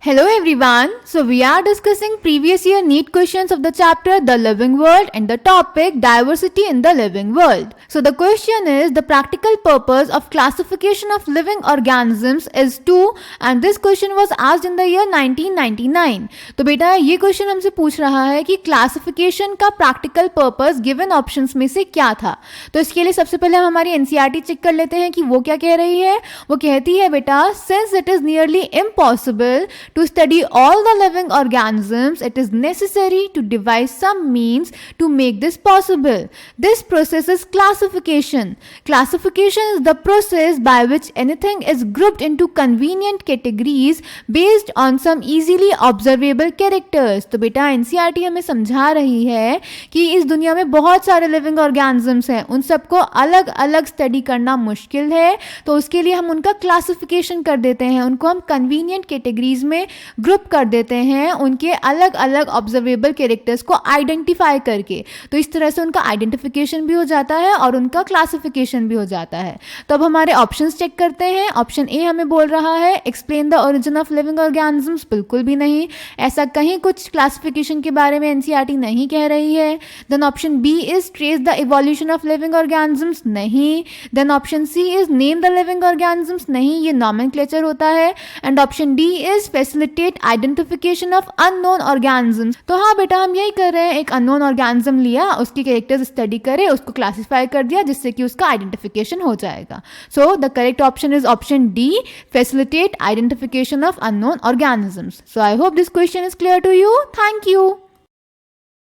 Hello everyone. So we are discussing previous year NEET questions of the chapter The Living World and the topic Diversity in the Living World. So the question is the practical purpose of classification of living organisms is to and this question was asked in the year 1999. तो बेटा ये question हमसे पूछ रहा है कि classification का practical purpose given options में से क्या था। तो इसके लिए सबसे पहले हम हमारी एनसीईआरटी चेक कर लेते हैं कि वो क्या कह रही है। वो कहती है बेटा since it is nearly impossible to study all the living organisms, it is necessary to devise some means to make this possible. This process is classification. Classification is the process by which anything is grouped into convenient categories based on some easily observable characters. तो बेटा NCERT हमें समझा रही है कि इस दुनिया में बहुत सारे लिविंग ऑर्गेनिजम्स हैं, उन सबको अलग अलग स्टडी करना मुश्किल है, तो उसके लिए हम उनका क्लासिफिकेशन कर देते हैं, उनको हम कन्वीनियंट कैटेगरीज में ग्रुप कर देते हैं, उनके अलग अलग ऑब्जर्वेबल कैरेक्टर्स को आइडेंटिफाई करके। तो इस तरह से उनका आइडेंटिफिकेशन भी हो जाता है और उनका क्लासिफिकेशन भी हो जाता है। तो अब हमारे ऑप्शंस चेक करते हैं। ऑप्शन ए हमें बोल रहा है explain the origin of living organisms, बिल्कुल भी नहीं, ऐसा कहीं कुछ क्लासिफिकेशन के बारे में एनसीईआरटी नहीं कह रही है। Then option B is trace the evolution of living organisms, नहीं। Then option C is name the living organisms, नहीं, ये नॉमेनक्लेचर होता है। And option D is facilitate identification of unknown organisms. तो हाँ बेटा हम यही कर रहे हैं, एक अननोन ऑर्गेनिज्म लिया, उसके कैरेक्टर्स स्टडी करे, उसको क्लासिफाई कर दिया जिससे कि उसका आइडेंटिफिकेशन हो जाएगा। So the correct option is option D, facilitate identification of unknown organisms. So I hope this question is clear to you. Thank you.